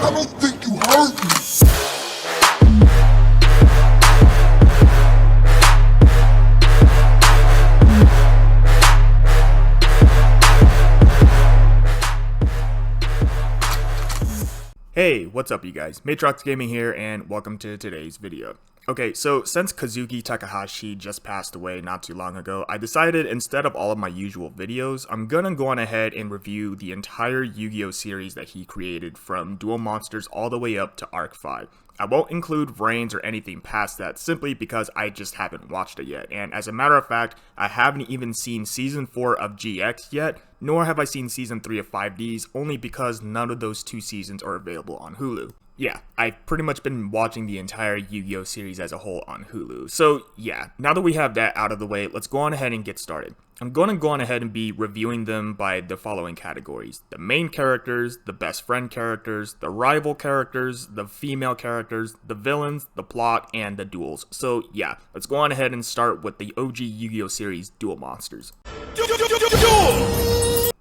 I don't think you heard me. Hey, what's up you guys? Matrox Gaming here and welcome to today's video. Okay, so since Kazuki Takahashi just passed away not too long ago, I decided instead of all of my usual videos, I'm gonna go on ahead and review the entire Yu-Gi-Oh series that he created from Duel Monsters all the way up to Arc 5. I won't include Reigns or anything past that simply because I just haven't watched it yet, and as a matter of fact, I haven't even seen Season 4 of GX yet, nor have I seen Season 3 of 5Ds, only because none of those two seasons are available on Hulu. Yeah, I've pretty much been watching the entire Yu-Gi-Oh series as a whole on Hulu. So yeah, now that we have that out of the way, let's go on ahead and get started. I'm going to go on ahead and be reviewing them by the following categories: the main characters, the best friend characters, the rival characters, the female characters, the villains, the plot, and the duels. So yeah, let's go on ahead and start with the OG Yu-Gi-Oh series, Duel Monsters.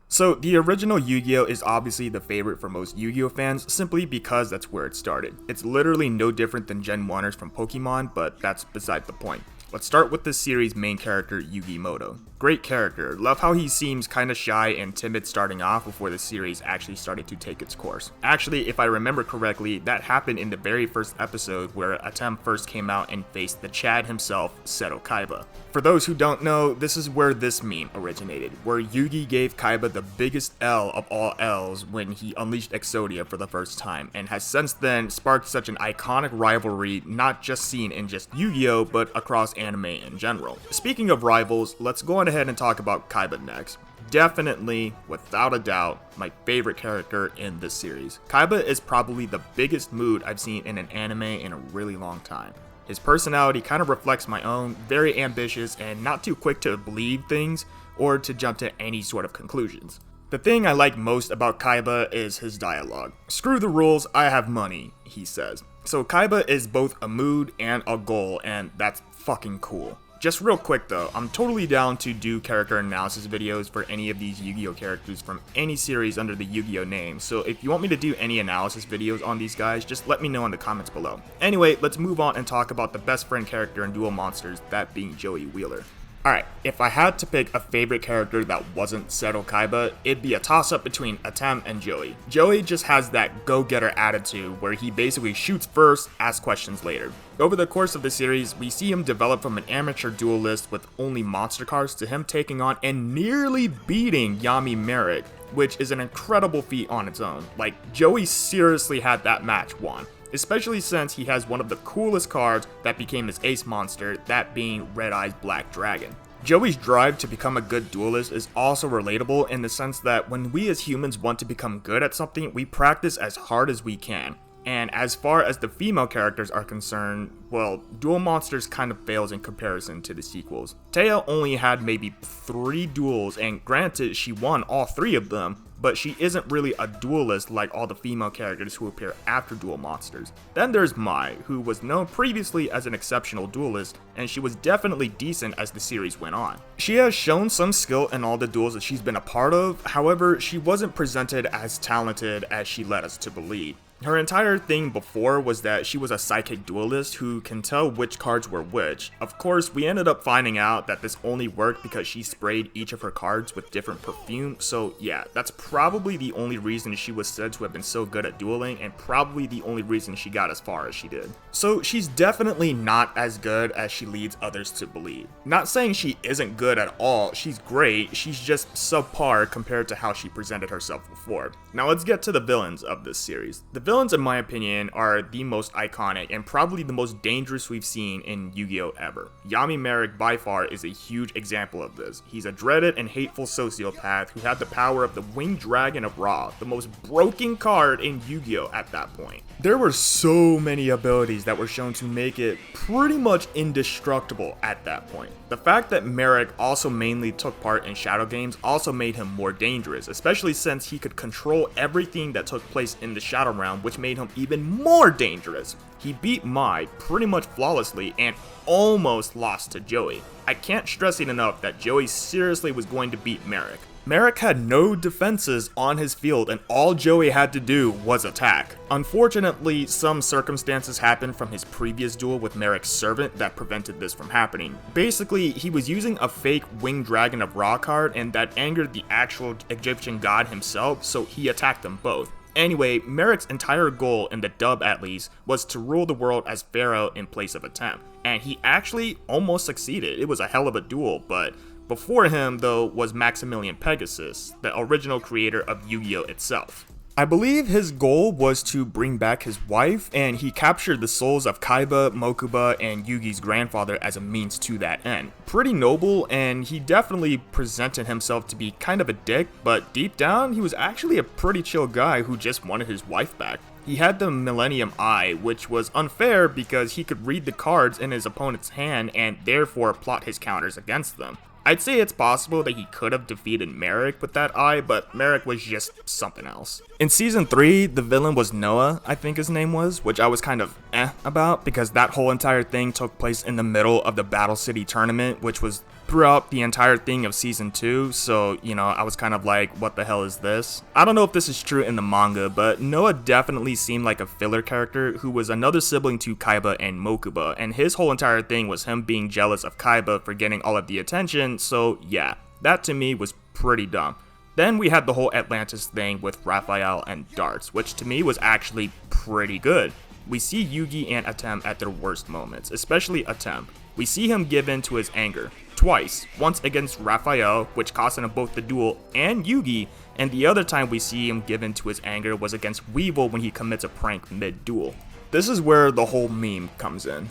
So, the original Yu-Gi-Oh is obviously the favorite for most Yu-Gi-Oh fans, simply because that's where it started. It's literally no different than Gen 1ers from Pokemon, but that's beside the point. Let's start with this series' main character, Yugimoto. Great character, love how he seems kinda shy and timid starting off before the series actually started to take its course. Actually, if I remember correctly, that happened in the very first episode where Atem first came out and faced the Chad himself, Seto Kaiba. For those who don't know, this is where this meme originated, where Yugi gave Kaiba the biggest L of all L's when he unleashed Exodia for the first time, and has since then sparked such an iconic rivalry not just seen in just Yu-Gi-Oh, but across anime in general. Speaking of rivals, let's go on ahead and talk about Kaiba next. Definitely, without a doubt, my favorite character in this series. Kaiba is probably the biggest mood I've seen in an anime in a really long time. His personality kind of reflects my own, very ambitious and not too quick to believe things or to jump to any sort of conclusions. The thing I like most about Kaiba is his dialogue. "Screw the rules, I have money," he says. So Kaiba is both a mood and a goal, and that's fucking cool. Just real quick though, I'm totally down to do character analysis videos for any of these Yu-Gi-Oh characters from any series under the Yu-Gi-Oh name, so if you want me to do any analysis videos on these guys, just let me know in the comments below. Anyway, let's move on and talk about the best friend character in Duel Monsters, that being Joey Wheeler. Alright, if I had to pick a favorite character that wasn't Seto Kaiba, it'd be a toss-up between Atem and Joey. Joey just has that go-getter attitude where he basically shoots first, asks questions later. Over the course of the series, we see him develop from an amateur duelist with only monster cards to him taking on and nearly beating Yami Merrick, which is an incredible feat on its own. Like, Joey seriously had that match won. Especially since he has one of the coolest cards that became his ace monster, that being Red Eye's Black Dragon. Joey's drive to become a good duelist is also relatable in the sense that when we as humans want to become good at something, we practice as hard as we can. And as far as the female characters are concerned, well, Duel Monsters kind of fails in comparison to the sequels. Taya only had maybe 3 duels, and granted she won all 3 of them, but she isn't really a duelist like all the female characters who appear after Duel Monsters. Then there's Mai, who was known previously as an exceptional duelist, and she was definitely decent as the series went on. She has shown some skill in all the duels that she's been a part of, however, she wasn't presented as talented as she led us to believe. Her entire thing before was that she was a psychic duelist who can tell which cards were which. Of course, we ended up finding out that this only worked because she sprayed each of her cards with different perfume, so yeah, that's probably the only reason she was said to have been so good at dueling, and probably the only reason she got as far as she did. So she's definitely not as good as she leads others to believe. Not saying she isn't good at all, she's great, she's just subpar compared to how she presented herself before. Now let's get to the villains of this series. The villains, in my opinion, are the most iconic and probably the most dangerous we've seen in Yu-Gi-Oh ever. Yami Merrick by far is a huge example of this. He's a dreaded and hateful sociopath who had the power of the Winged Dragon of Ra, the most broken card in Yu-Gi-Oh at that point. There were so many abilities that were shown to make it pretty much indestructible at that point. The fact that Merrick also mainly took part in shadow games also made him more dangerous, especially since he could control everything that took place in the shadow realm, which made him even more dangerous. He beat Mai pretty much flawlessly and almost lost to Joey. I can't stress it enough that Joey seriously was going to beat Merrick. Merrick had no defenses on his field and all Joey had to do was attack. Unfortunately, some circumstances happened from his previous duel with Merrick's servant that prevented this from happening. Basically, he was using a fake winged dragon of Ra card and that angered the actual Egyptian god himself, so he attacked them both. Anyway, Merrick's entire goal, in the dub at least, was to rule the world as Pharaoh in place of Atem. And he actually almost succeeded. It was a hell of a duel, but before him, though, was Maximilian Pegasus, the original creator of Yu-Gi-Oh! Itself. I believe his goal was to bring back his wife, and he captured the souls of Kaiba, Mokuba, and Yugi's grandfather as a means to that end. Pretty noble, and he definitely presented himself to be kind of a dick, but deep down, he was actually a pretty chill guy who just wanted his wife back. He had the Millennium Eye, which was unfair because he could read the cards in his opponent's hand and therefore plot his counters against them. I'd say it's possible that he could have defeated Merrick with that eye, but Merrick was just something else. In Season 3, the villain was Noah, I think his name was, which I was kind of about because that whole entire thing took place in the middle of the Battle City tournament, which was throughout the entire thing of Season 2, so, you know, I was kind of like, what the hell is this? I don't know if this is true in the manga, but Noah definitely seemed like a filler character who was another sibling to Kaiba and Mokuba, and his whole entire thing was him being jealous of Kaiba for getting all of the attention, so yeah, that to me was pretty dumb. Then we had the whole Atlantis thing with Raphael and Darts, which to me was actually pretty good. We see Yugi and Atem at their worst moments, especially Atem. We see him give in to his anger, twice, once against Raphael, which cost him both the duel and Yugi, and the other time we see him give in to his anger was against Weevil when he commits a prank mid-duel. This is where the whole meme comes in.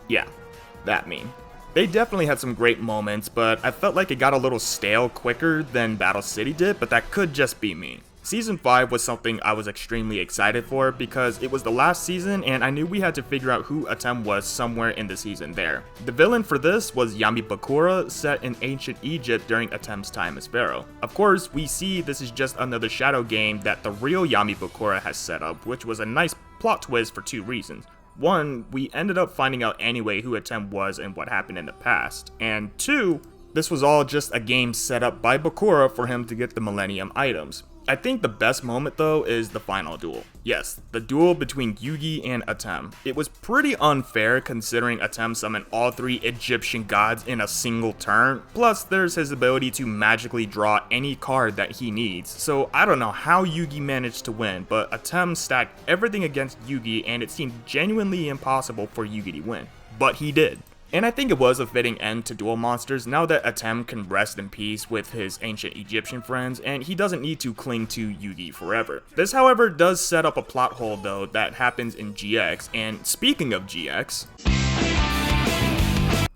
Yeah, that meme. They definitely had some great moments, but I felt like it got a little stale quicker than Battle City did, but that could just be me. Season 5 was something I was extremely excited for because it was the last season and I knew we had to figure out who Atem was somewhere in the season there. The villain for this was Yami Bakura, set in ancient Egypt during Atem's time as Pharaoh. Of course, we see this is just another shadow game that the real Yami Bakura has set up, which was a nice plot twist for two reasons. One, we ended up finding out anyway who Atem was and what happened in the past. And two, this was all just a game set up by Bakura for him to get the Millennium items. I think the best moment though is the final duel. Yes, the duel between Yugi and Atem. It was pretty unfair considering Atem summoned all three Egyptian gods in a single turn, plus there's his ability to magically draw any card that he needs, so I don't know how Yugi managed to win, but Atem stacked everything against Yugi and it seemed genuinely impossible for Yugi to win. But he did. And I think it was a fitting end to Duel Monsters now that Atem can rest in peace with his ancient Egyptian friends and he doesn't need to cling to Yugi forever. This however does set up a plot hole though that happens in GX, and speaking of GX,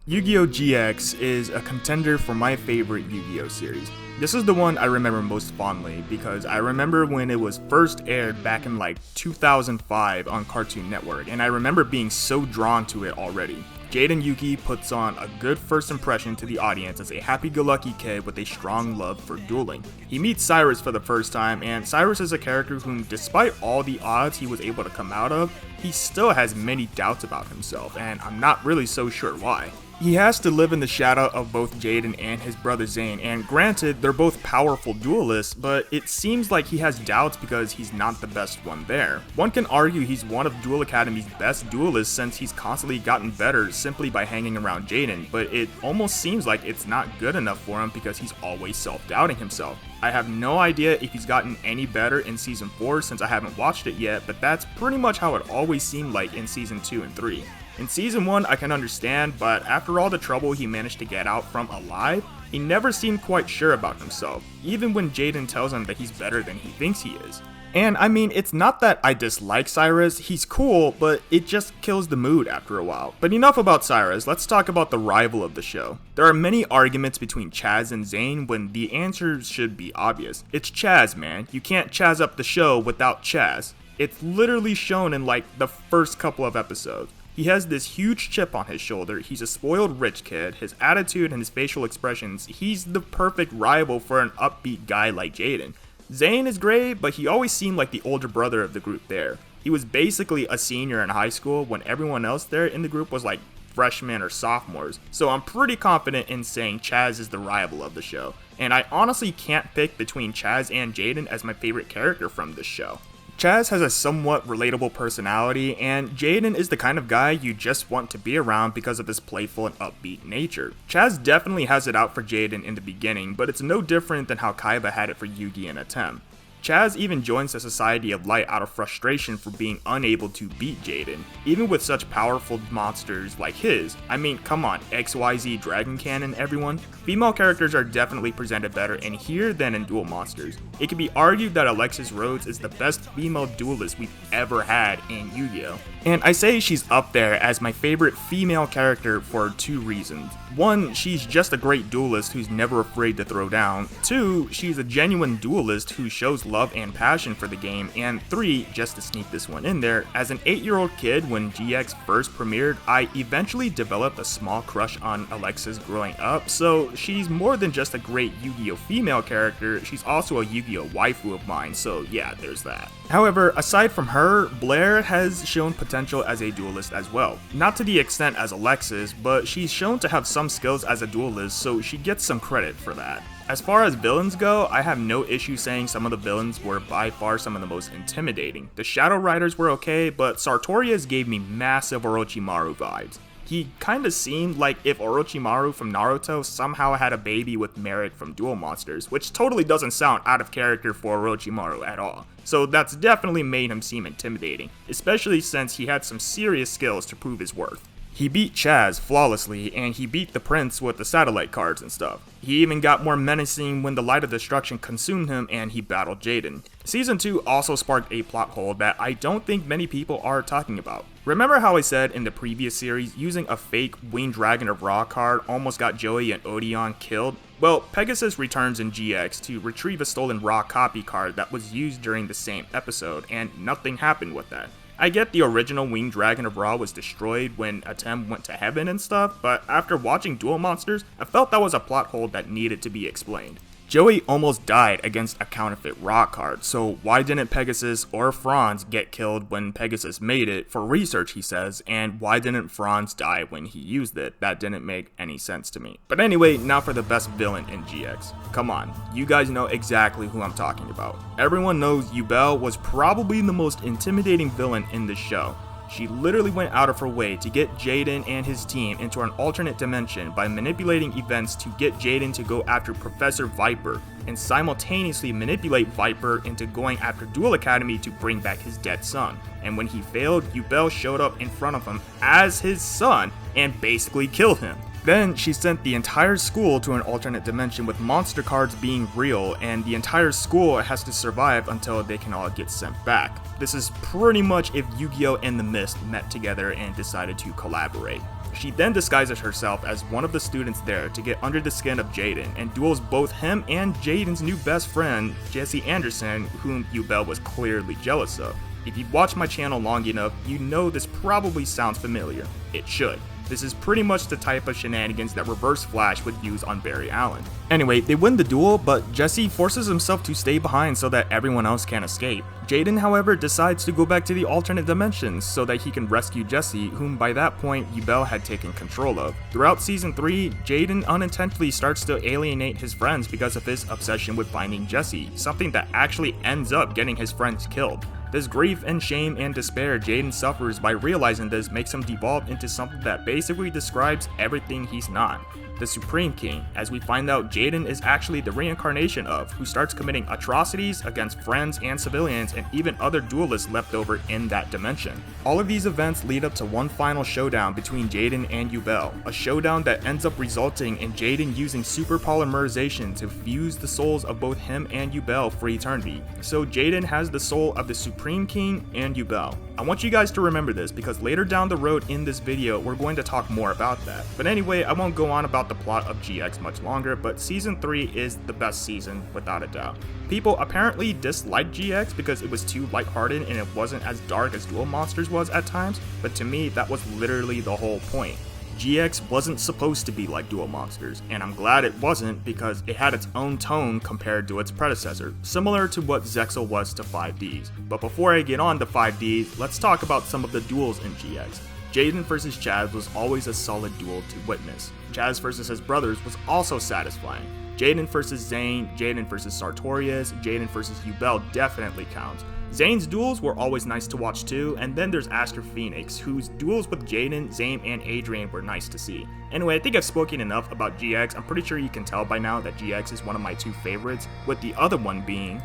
Yugioh GX is a contender for my favorite Yu-Gi-Oh series. This is the one I remember most fondly because I remember when it was first aired back in like 2005 on Cartoon Network, and I remember being so drawn to it already. Jaden Yuki puts on a good first impression to the audience as a happy-go-lucky kid with a strong love for dueling. He meets Cyrus for the first time, and Cyrus is a character whom, despite all the odds he was able to come out of, he still has many doubts about himself, and I'm not really so sure why. He has to live in the shadow of both Jaden and his brother Zane, and granted, they're both powerful duelists, but it seems like he has doubts because he's not the best one there. One can argue he's one of Duel Academy's best duelists since he's constantly gotten better simply by hanging around Jaden, but it almost seems like it's not good enough for him because he's always self-doubting himself. I have no idea if he's gotten any better in Season 4 since I haven't watched it yet, but that's pretty much how it always seemed like in Season 2 and 3. In Season 1 I can understand, but after all the trouble he managed to get out from alive, he never seemed quite sure about himself, even when Jaden tells him that he's better than he thinks he is. And I mean, it's not that I dislike Cyrus, he's cool, but it just kills the mood after a while. But enough about Cyrus, let's talk about the rival of the show. There are many arguments between Chaz and Zane when the answer should be obvious. It's Chaz, man. You can't Chaz up the show without Chaz. It's literally shown in like the first couple of episodes. He has this huge chip on his shoulder, he's a spoiled rich kid, his attitude and his facial expressions, he's the perfect rival for an upbeat guy like Jaden. Zane is great, but he always seemed like the older brother of the group there. He was basically a senior in high school when everyone else there in the group was like freshmen or sophomores, so I'm pretty confident in saying Chaz is the rival of the show. And I honestly can't pick between Chaz and Jaden as my favorite character from this show. Chaz has a somewhat relatable personality, and Jaden is the kind of guy you just want to be around because of his playful and upbeat nature. Chaz definitely has it out for Jaden in the beginning, but it's no different than how Kaiba had it for Yugi and Atem. Chaz even joins the Society of Light out of frustration for being unable to beat Jaden, even with such powerful monsters like his. I mean, come on, XYZ Dragon Cannon, everyone. Female characters are definitely presented better in here than in Duel Monsters. It can be argued that Alexis Rhodes is the best female duelist we've ever had in Yu-Gi-Oh! And I say she's up there as my favorite female character for two reasons. One, she's just a great duelist who's never afraid to throw down. Two, she's a genuine duelist who shows love and passion for the game. And three, just to sneak this one in there, as an 8-year-old kid when GX first premiered, I eventually developed a small crush on Alexis growing up, so she's more than just a great Yu-Gi-Oh! Female character, she's also a Yu-Gi-Oh! Waifu of mine, so yeah, there's that. However, aside from her, Blair has shown potential as a duelist as well. Not to the extent as Alexis, but she's shown to have some skills as a duelist, so she gets some credit for that. As far as villains go, I have no issue saying some of the villains were by far some of the most intimidating. The Shadow Riders were okay, but Sartorius gave me massive Orochimaru vibes. He kinda seemed like if Orochimaru from Naruto somehow had a baby with Merrick from Duel Monsters, which totally doesn't sound out of character for Orochimaru at all. So that's definitely made him seem intimidating, especially since he had some serious skills to prove his worth. He beat Chaz flawlessly, and he beat the Prince with the satellite cards and stuff. He even got more menacing when the Light of Destruction consumed him and he battled Jaden. Season 2 also sparked a plot hole that I don't think many people are talking about. Remember how I said in the previous series, using a fake Winged Dragon of Ra card almost got Joey and Odeon killed? Well, Pegasus returns in GX to retrieve a stolen Ra copy card that was used during the same episode, and nothing happened with that. I get the original Winged Dragon of Ra was destroyed when Atem went to heaven and stuff, but after watching Duel Monsters, I felt that was a plot hole that needed to be explained. Joey almost died against a counterfeit Ra card, so why didn't Pegasus or Franz get killed when Pegasus made it for research, he says, and why didn't Franz die when he used it? That didn't make any sense to me. But anyway, now for the best villain in GX. Come on, you guys know exactly who I'm talking about. Everyone knows Yubel was probably the most intimidating villain in the show. She literally went out of her way to get Jaden and his team into an alternate dimension by manipulating events to get Jaden to go after Professor Viper, and simultaneously manipulate Viper into going after Duel Academy to bring back his dead son. And when he failed, Yubel showed up in front of him as his son and basically killed him. Then she sent the entire school to an alternate dimension with monster cards being real, and the entire school has to survive until they can all get sent back. This is pretty much if Yu-Gi-Oh! And the Mist met together and decided to collaborate. She then disguises herself as one of the students there to get under the skin of Jaden and duels both him and Jaden's new best friend, Jesse Anderson, whom Yubel was clearly jealous of. If you've watched my channel long enough, you know this probably sounds familiar. It should. This is pretty much the type of shenanigans that Reverse Flash would use on Barry Allen. Anyway, they win the duel, but Jesse forces himself to stay behind so that everyone else can escape. Jaden, however, decides to go back to the alternate dimensions so that he can rescue Jesse, whom by that point Yubel had taken control of. Throughout Season 3, Jaden unintentionally starts to alienate his friends because of his obsession with finding Jesse, something that actually ends up getting his friends killed. This grief and shame and despair Jaden suffers by realizing this makes him devolve into something that basically describes everything he's not. The Supreme King, as we find out Jaden is actually the reincarnation of, who starts committing atrocities against friends and civilians and even other duelists left over in that dimension. All of these events lead up to one final showdown between Jaden and Yubel, a showdown that ends up resulting in Jaden using super polymerization to fuse the souls of both him and Yubel for eternity. So Jaden has the soul of the Supreme King and Yubel. I want you guys to remember this because later down the road in this video we're going to talk more about that. But anyway, I won't go on about the plot of GX much longer, but Season 3 is the best season without a doubt. People apparently disliked GX because it was too lighthearted and it wasn't as dark as Duel Monsters was at times, but to me that was literally the whole point. GX wasn't supposed to be like Duel Monsters, and I'm glad it wasn't because it had its own tone compared to its predecessor, similar to what Zexal was to 5Ds. But before I get on to 5Ds, let's talk about some of the duels in GX. Jaden vs Chaz was always a solid duel to witness. Chaz vs his brothers was also satisfying. Jaden vs Zane, Jaden vs Sartorius, Jaden vs Yubel definitely counts. Zane's duels were always nice to watch too, and then there's Aster Phoenix, whose duels with Jaden, Zane, and Adrian were nice to see. Anyway, I think I've spoken enough about GX. I'm pretty sure you can tell by now that GX is one of my two favorites, with the other one being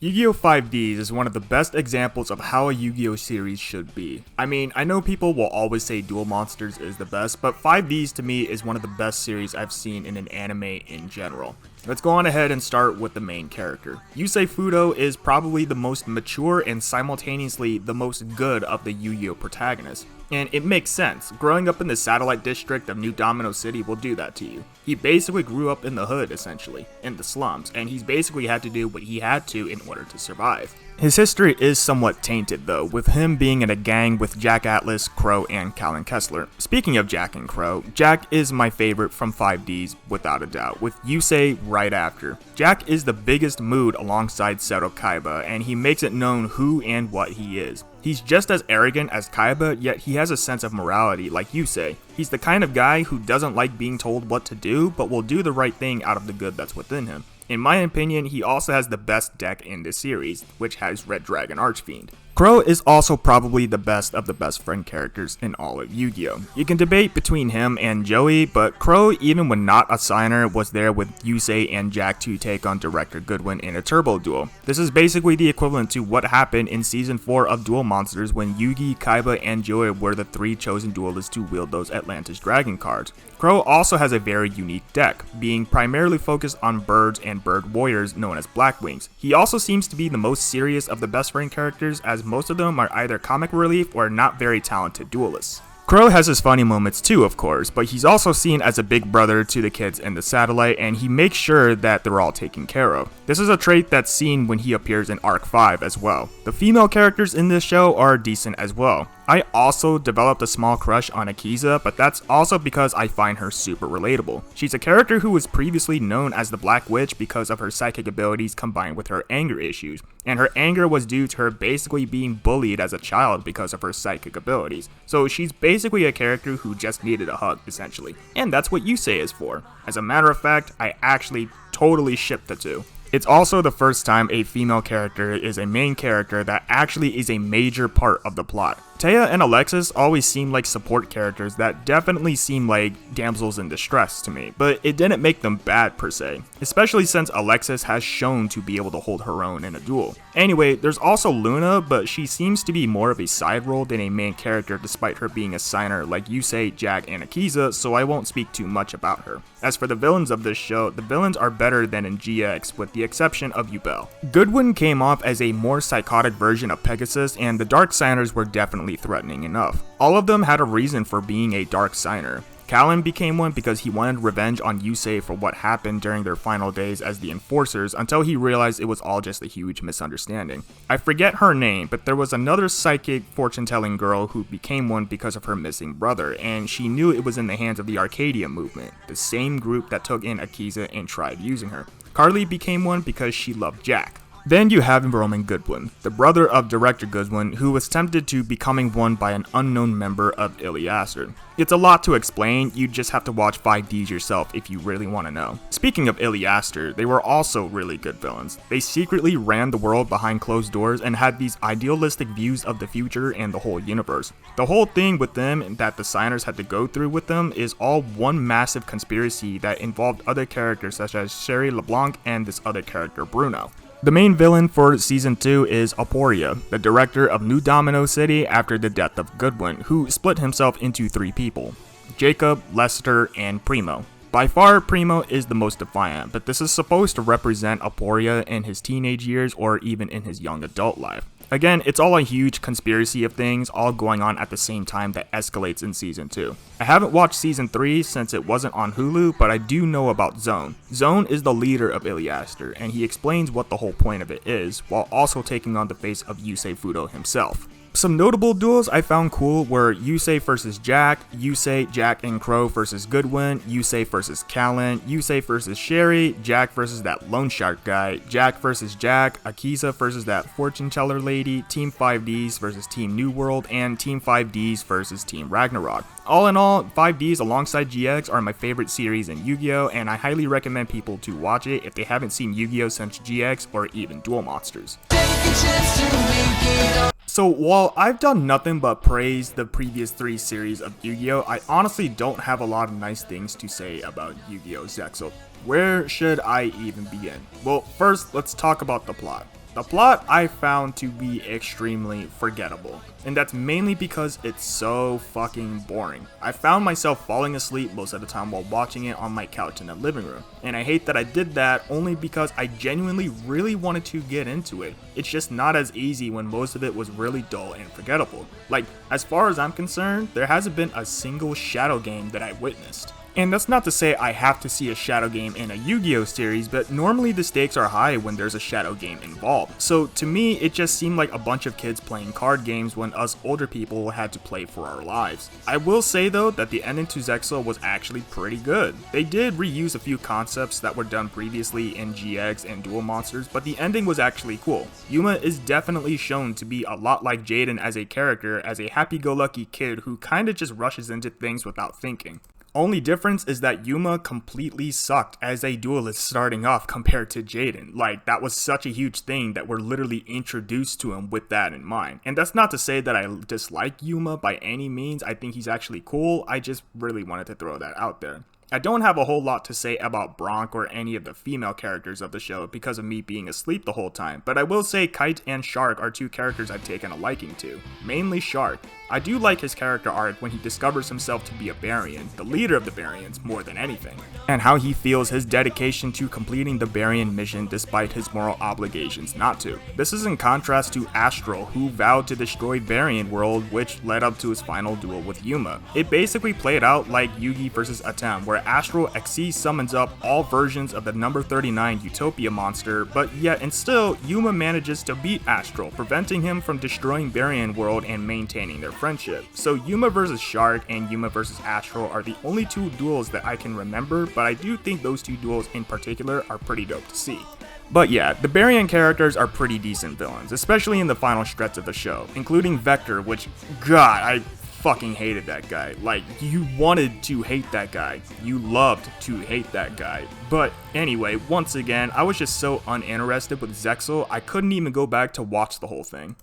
Yu-Gi-Oh! 5Ds is one of the best examples of how a Yu-Gi-Oh! Series should be. I mean, I know people will always say Duel Monsters is the best, but 5Ds to me is one of the best series I've seen in an anime in general. Let's go on ahead and start with the main character. Yusei Fudo is probably the most mature and simultaneously the most good of the Yu-Gi-Oh! Protagonists. And it makes sense. Growing up in the satellite district of New Domino City will do that to you. He basically grew up in the hood, essentially, in the slums, and he's basically had to do what he had to in order to survive. His history is somewhat tainted though, with him being in a gang with Jack Atlas, Crow, and Callan Kessler. Speaking of Jack and Crow, Jack is my favorite from 5Ds without a doubt, with Yusei right after. Jack is the biggest mood alongside Seto Kaiba, and he makes it known who and what he is. He's just as arrogant as Kaiba, yet he has a sense of morality like Yusei. He's the kind of guy who doesn't like being told what to do, but will do the right thing out of the good that's within him. In my opinion, he also has the best deck in this series, which has Red Dragon Archfiend. Crow is also probably the best of the best friend characters in all of Yu-Gi-Oh! You can debate between him and Joey, but Crow, even when not a signer, was there with Yusei and Jack to take on Director Goodwin in a turbo duel. This is basically the equivalent to what happened in Season 4 of Duel Monsters when Yugi, Kaiba, and Joey were the three chosen duelists to wield those Atlantis Dragon cards. Crow also has a very unique deck, being primarily focused on birds and bird warriors known as Blackwings. He also seems to be the most serious of the best friend characters, as most of them are either comic relief or not very talented duelists. Crow has his funny moments too, of course, but he's also seen as a big brother to the kids in the satellite, and he makes sure that they're all taken care of. This is a trait that's seen when he appears in Arc 5 as well. The female characters in this show are decent as well. I also developed a small crush on Akiza, but that's also because I find her super relatable. She's a character who was previously known as the Black Witch because of her psychic abilities combined with her anger issues, and her anger was due to her basically being bullied as a child because of her psychic abilities. So she's basically a character who just needed a hug, essentially, and that's what Yusei is for. As a matter of fact, I actually totally ship the two. It's also the first time a female character is a main character that actually is a major part of the plot. Taya and Alexis always seem like support characters that definitely seem like damsels in distress to me, but it didn't make them bad per se, especially since Alexis has shown to be able to hold her own in a duel. Anyway, there's also Luna, but she seems to be more of a side role than a main character despite her being a signer like Yusei, Jack, and Akiza, so I won't speak too much about her. As for the villains of this show, the villains are better than in GX with the exception of Yubel. Goodwin came off as a more psychotic version of Pegasus, and the Dark Signers were definitely threatening enough. All of them had a reason for being a Dark Signer. Callan became one because he wanted revenge on Yusei for what happened during their final days as the Enforcers until he realized it was all just a huge misunderstanding. I forget her name, but there was another psychic fortune-telling girl who became one because of her missing brother, and she knew it was in the hands of the Arcadia movement, the same group that took in Akiza and tried using her. Carly became one because she loved Jack. Then you have Roman Goodwin, the brother of Director Goodwin, who was tempted to becoming one by an unknown member of Iliaster. It's a lot to explain, you just have to watch 5Ds yourself if you really want to know. Speaking of Iliaster, they were also really good villains. They secretly ran the world behind closed doors and had these idealistic views of the future and the whole universe. The whole thing with them that the signers had to go through with them is all one massive conspiracy that involved other characters such as Sherry LeBlanc and this other character Bruno. The main villain for Season 2 is Aporia, the director of New Domino City after the death of Goodwin, who split himself into three people: Jacob, Lester, and Primo. By far, Primo is the most defiant, but this is supposed to represent Aporia in his teenage years or even in his young adult life. Again, it's all a huge conspiracy of things all going on at the same time that escalates in Season 2. I haven't watched Season 3 since it wasn't on Hulu, but I do know about Zone. Zone is the leader of Iliaster, and he explains what the whole point of it is, while also taking on the face of Yusei Fudo himself. Some notable duels I found cool were Yusei versus Jack, Yusei, Jack and Crow versus Goodwin, Yusei versus Callan, Yusei versus Sherry, Jack versus that loan shark guy, Jack versus Jack, Akiza versus that fortune teller lady, Team 5Ds versus Team New World, and Team 5Ds versus Team Ragnarok. All in all, 5Ds alongside GX are my favorite series in Yu-Gi-Oh, and I highly recommend people to watch it if they haven't seen Yu-Gi-Oh since GX or even Duel Monsters. So while I've done nothing but praise the previous 3 series of Yu-Gi-Oh, I honestly don't have a lot of nice things to say about Yu-Gi-Oh! Zexal. Where should I even begin? Well, first let's talk about the plot. The plot I found to be extremely forgettable, and that's mainly because it's so fucking boring. I found myself falling asleep most of the time while watching it on my couch in the living room, and I hate that I did that only because I genuinely really wanted to get into it. It's just not as easy when most of it was really dull and forgettable. Like, as far as I'm concerned, there hasn't been a single shadow game that I witnessed. And that's not to say I have to see a shadow game in a Yu-Gi-Oh series, but normally the stakes are high when there's a shadow game involved. So to me, it just seemed like a bunch of kids playing card games when us older people had to play for our lives. I will say though that the ending to Zexal was actually pretty good. They did reuse a few concepts that were done previously in GX and Duel Monsters, but the ending was actually cool. Yuma is definitely shown to be a lot like Jaden as a character, as a happy-go-lucky kid who kinda just rushes into things without thinking. Only difference is that Yuma completely sucked as a duelist starting off compared to Jaden. Like, that was such a huge thing that we're literally introduced to him with that in mind. And that's not to say that I dislike Yuma by any means. I think he's actually cool. I just really wanted to throw that out there. I don't have a whole lot to say about Bronk or any of the female characters of the show because of me being asleep the whole time, but I will say Kite and Shark are 2 characters I've taken a liking to. Mainly Shark. I do like his character arc when he discovers himself to be a Baryon, the leader of the Baryons more than anything, and how he feels his dedication to completing the Baryon mission despite his moral obligations not to. This is in contrast to Astral, who vowed to destroy Baryon World, which led up to his final duel with Yuma. It basically played out like Yugi vs Atem, where Astral XC summons up all versions of the number 39 Utopia monster, but yet and still, Yuma manages to beat Astral, preventing him from destroying Baryon World and maintaining their friendship. So Yuma vs Shark and Yuma vs Astral are the only 2 duels that I can remember, but I do think those 2 duels in particular are pretty dope to see. But yeah, the Baryon characters are pretty decent villains, especially in the final stretch of the show, including Vector, which, god, I fucking hated that guy. Like, you wanted to hate that guy. You loved to hate that guy. But anyway, once again, I was just so uninterested with Zexal, I couldn't even go back to watch the whole thing.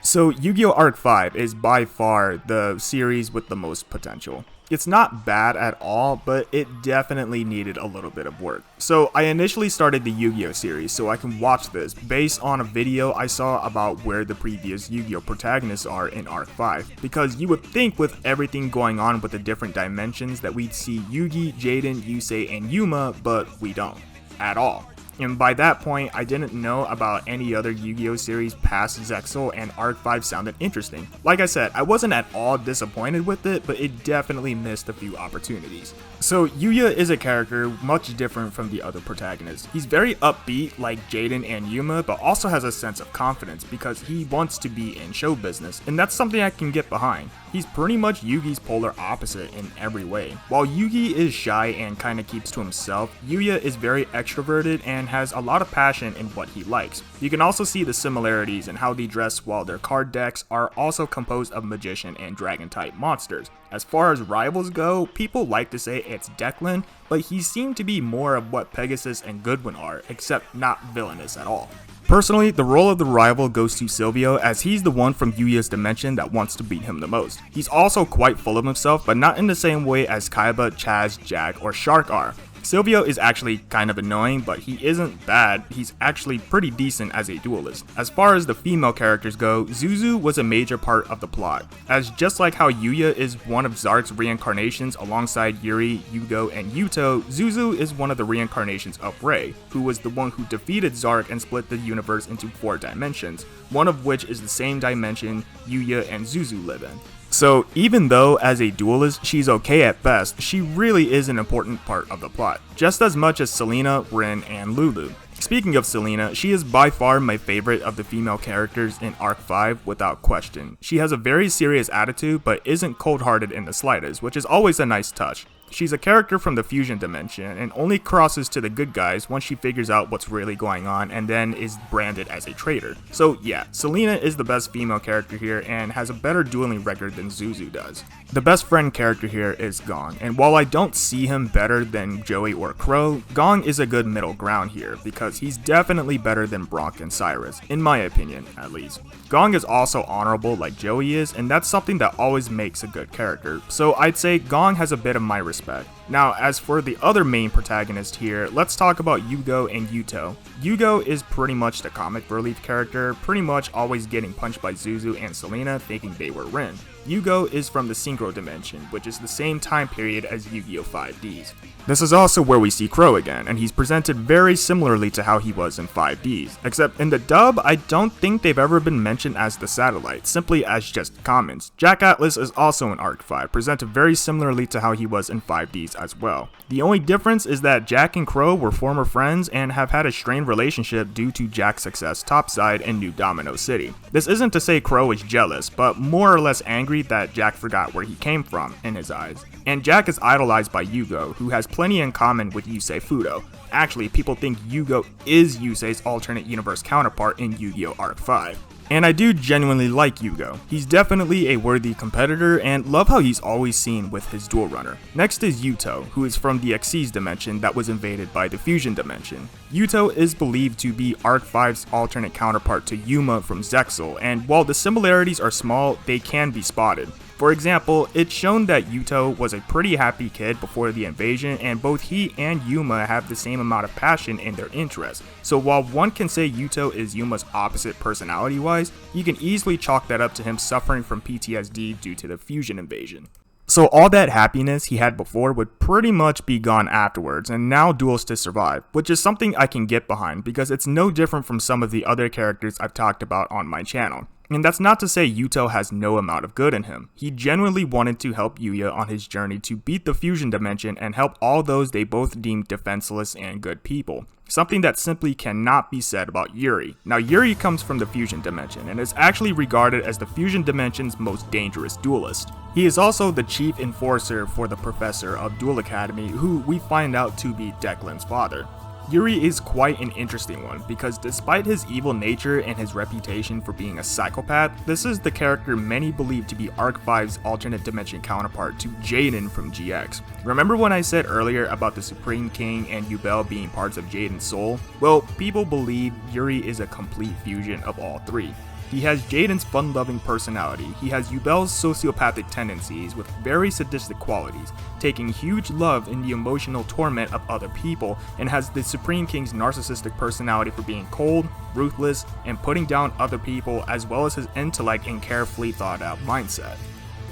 So Yu-Gi-Oh! Arc 5 is by far the series with the most potential. It's not bad at all, but it definitely needed a little bit of work. So I initially started the Yu-Gi-Oh! Series so I can watch this based on a video I saw about where the previous Yu-Gi-Oh! Protagonists are in Arc 5. Because you would think with everything going on with the different dimensions that we'd see Yugi, Jaden, Yusei, and Yuma, but we don't. At all. And by that point, I didn't know about any other Yu-Gi-Oh! Series past Zexal, and Arc 5 sounded interesting. Like I said, I wasn't at all disappointed with it, but it definitely missed a few opportunities. So Yuya is a character much different from the other protagonists. He's very upbeat like Jaden and Yuma, but also has a sense of confidence because he wants to be in show business, and that's something I can get behind. He's pretty much Yugi's polar opposite in every way. While Yugi is shy and kinda keeps to himself, Yuya is very extroverted and has a lot of passion in what he likes. You can also see the similarities in how they dress, while their card decks are also composed of magician and dragon type monsters. As far as rivals go, people like to say it's Declan, but he seemed to be more of what Pegasus and Goodwin are, except not villainous at all. Personally, the role of the rival goes to Silvio, as he's the one from Yuya's dimension that wants to beat him the most. He's also quite full of himself, but not in the same way as Kaiba, Chaz, Jack, or Shark are. Silvio is actually kind of annoying, but he isn't bad. He's actually pretty decent as a duelist. As far as the female characters go, Zuzu was a major part of the plot, as just like how Yuya is one of Zark's reincarnations alongside Yuri, Yugo, and Yuto, Zuzu is one of the reincarnations of Rei, who was the one who defeated Zark and split the universe into 4 dimensions, one of which is the same dimension Yuya and Zuzu live in. So even though as a duelist she's okay at best, she really is an important part of the plot, just as much as Selena, Rin, and Lulu. speaking of Selena, she is by far my favorite of the female characters in Arc 5 without question. She has a very serious attitude but isn't cold-hearted in the slightest, which is always a nice touch. She's a character from the fusion dimension and only crosses to the good guys once she figures out what's really going on and then is branded as a traitor. So yeah, Selena is the best female character here and has a better dueling record than Zuzu does. The best friend character here is Gong, and while I don't see him better than Joey or Crow, Gong is a good middle ground here because he's definitely better than Bronk and Cyrus, in my opinion at least. Gong is also honorable like Joey is, and that's something that always makes a good character, so I'd say Gong has a bit of my respect. Now, as for the other main protagonist here, let's talk about Yugioh and Yuto. Yugioh is pretty much the comic relief character, pretty much always getting punched by Zuzu and Selena thinking they were Rin. Yugioh is from the Synchro Dimension, which is the same time period as Yu-Gi-Oh! 5Ds. This is also where we see Crow again, and he's presented very similarly to how he was in 5Ds, except in the dub, I don't think they've ever been mentioned as the satellite, simply as just comments. Jack Atlas is also in Arc 5, presented very similarly to how he was in 5Ds as well. The only difference is that Jack and Crow were former friends and have had a strained relationship due to Jack's success topside in New Domino City. This isn't to say Crow is jealous, but more or less angry that Jack forgot where he came from, in his eyes. And Jack is idolized by Yugioh, who has plenty in common with Yusei Fudo. Actually, people think Yugioh is Yusei's alternate universe counterpart in Yu-Gi-Oh! Arc 5. And I do genuinely like Yugioh. He's definitely a worthy competitor and love how he's always seen with his dual runner. Next is Yuto, who is from the Xyz dimension that was invaded by the Fusion dimension. Yuto is believed to be Arc 5's alternate counterpart to Yuma from Zexal, and while the similarities are small, they can be spotted. For example, it's shown that Yuto was a pretty happy kid before the invasion, and both he and Yuma have the same amount of passion in their interests. So while one can say Yuto is Yuma's opposite personality-wise, you can easily chalk that up to him suffering from PTSD due to the Fusion invasion. So all that happiness he had before would pretty much be gone afterwards, and now Duelist is survived, which is something I can get behind because it's no different from some of the other characters I've talked about on my channel. And that's not to say Yuto has no amount of good in him. He genuinely wanted to help Yuya on his journey to beat the Fusion dimension and help all those they both deemed defenseless and good people. Something that simply cannot be said about Yuri. Now Yuri comes from the Fusion dimension and is actually regarded as the Fusion dimension's most dangerous duelist. He is also the chief enforcer for the professor of Duel Academy, who we find out to be Declan's father. Yuri is quite an interesting one because despite his evil nature and his reputation for being a psychopath, this is the character many believe to be Arc 5's alternate dimension counterpart to Jaden from GX. Remember when I said earlier about the Supreme King and Yubel being parts of Jaden's soul? Well, people believe Yuri is a complete fusion of all three. He has Jaden's fun-loving personality, he has Yubel's sociopathic tendencies with very sadistic qualities, taking huge love in the emotional torment of other people, and has the Supreme King's narcissistic personality for being cold, ruthless, and putting down other people, as well as his intellect and carefully thought-out mindset.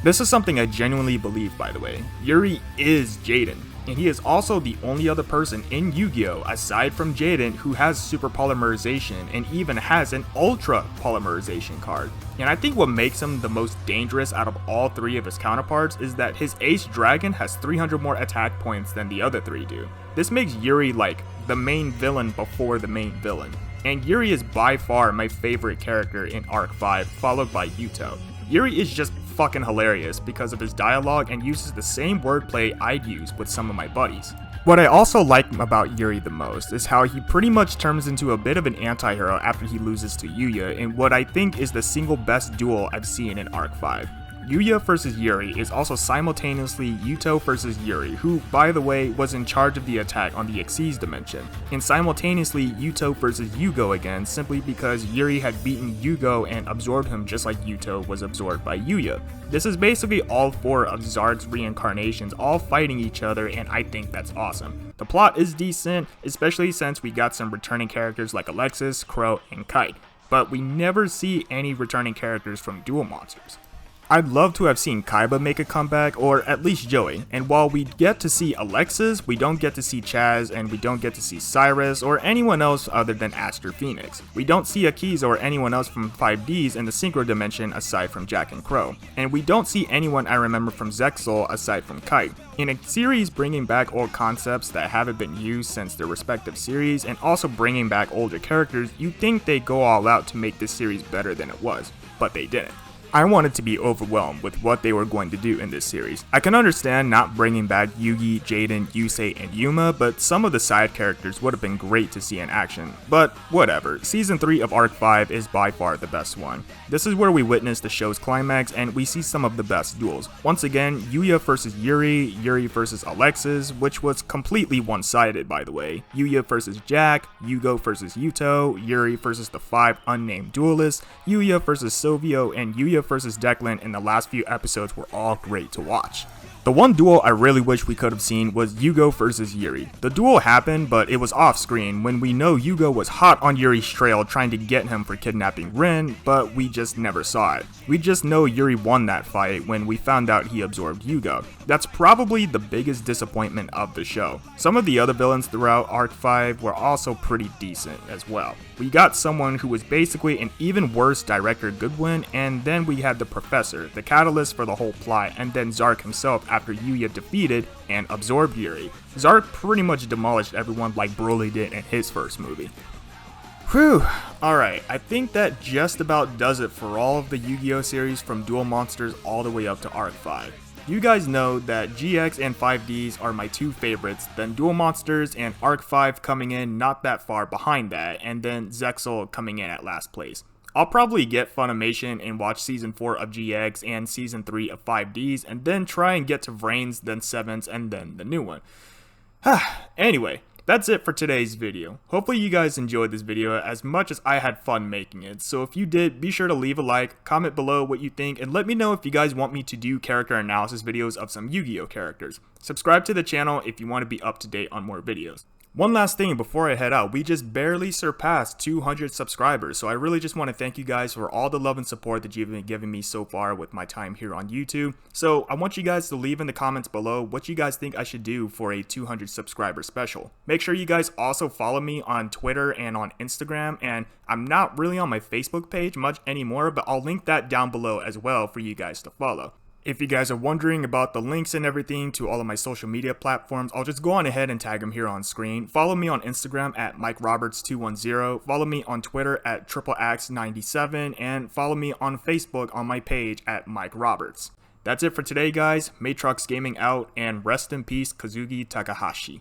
This is something I genuinely believe, by the way. Yuri is Jaden. And he is also the only other person in Yu-Gi-Oh! Aside from Jaden who has super polymerization and even has an ultra polymerization card. And I think what makes him the most dangerous out of all three of his counterparts is that his Ace Dragon has 300 more attack points than the other three do. This makes Yuri like the main villain before the main villain. And Yuri is by far my favorite character in Arc 5, followed by Yuto. Yuri is just fucking hilarious because of his dialogue and uses the same wordplay I'd use with some of my buddies. What I also like about Yuri the most is how he pretty much turns into a bit of an anti-hero after he loses to Yuya in what I think is the single best duel I've seen in Arc 5. Yuya vs Yuri is also simultaneously Yuto vs Yuri, who, by the way, was in charge of the attack on the Xyz dimension, and simultaneously Yuto vs Yugioh again simply because Yuri had beaten Yugioh and absorbed him just like Yuto was absorbed by Yuya. This is basically all four of Zard's reincarnations all fighting each other, and I think that's awesome. The plot is decent, especially since we got some returning characters like Alexis, Crow, and Kite, but we never see any returning characters from Duel Monsters. I'd love to have seen Kaiba make a comeback, or at least Joey, and while we get to see Alexis, we don't get to see Chaz, and we don't get to see Cyrus, or anyone else other than Aster Phoenix. We don't see Akiz or anyone else from 5Ds in the Synchro Dimension aside from Jack and Crow, and we don't see anyone I remember from Zexal aside from Kite. In a series bringing back old concepts that haven't been used since their respective series, and also bringing back older characters, you'd think they'd go all out to make this series better than it was, but they didn't. I wanted to be overwhelmed with what they were going to do in this series. I can understand not bringing back Yugi, Jaden, Yusei, and Yuma, but some of the side characters would have been great to see in action. But whatever, Season 3 of Arc 5 is by far the best one. This is where we witness the show's climax and we see some of the best duels. Once again, Yuya versus Yuri, Yuri versus Alexis, which was completely one-sided by the way, Yuya versus Jack, Yugioh versus Yuto, Yuri versus the 5 unnamed duelists, Yuya versus Sylvio, and Yuya versus Declan in the last few episodes were all great to watch. The one duel I really wish we could have seen was Yugioh versus Yuri. The duel happened, but it was off screen when we know Yugioh was hot on Yuri's trail trying to get him for kidnapping Rin, but we just never saw it. We just know Yuri won that fight when we found out he absorbed Yugioh. That's probably the biggest disappointment of the show. Some of the other villains throughout Arc 5 were also pretty decent as well. We got someone who was basically an even worse Director Goodwin, and then we had the Professor, the catalyst for the whole plot, and then Zark himself after Yuya defeated and absorbed Yuri. Zark pretty much demolished everyone like Broly did in his first movie. Whew, alright, I think that just about does it for all of the Yu-Gi-Oh series from Duel Monsters all the way up to Arc 5. You guys know that GX and 5Ds are my two favorites, then Duel Monsters and Arc 5 coming in not that far behind that, and then Zexal coming in at last place. I'll probably get Funimation and watch Season 4 of GX and Season 3 of 5Ds, and then try and get to Vrains, then Sevens, and then the new one. Anyway, that's it for today's video. Hopefully you guys enjoyed this video as much as I had fun making it, so if you did, be sure to leave a like, comment below what you think, and let me know if you guys want me to do character analysis videos of some Yu-Gi-Oh characters. Subscribe to the channel if you want to be up to date on more videos. One last thing before I head out, we just barely surpassed 200 subscribers, so I really just want to thank you guys for all the love and support that you've been giving me so far with my time here on YouTube. So I want you guys to leave in the comments below what you guys think I should do for a 200 subscriber special. Make sure you guys also follow me on Twitter and on Instagram, and I'm not really on my Facebook page much anymore, but I'll link that down below as well for you guys to follow. If you guys are wondering about the links and everything to all of my social media platforms, I'll just go on ahead and tag them here on screen. Follow me on Instagram at MikeRoberts210, follow me on Twitter at TripleX97, and follow me on Facebook on my page at Mike Roberts. That's it for today guys, Matrox Gaming out, and rest in peace Kazuki Takahashi.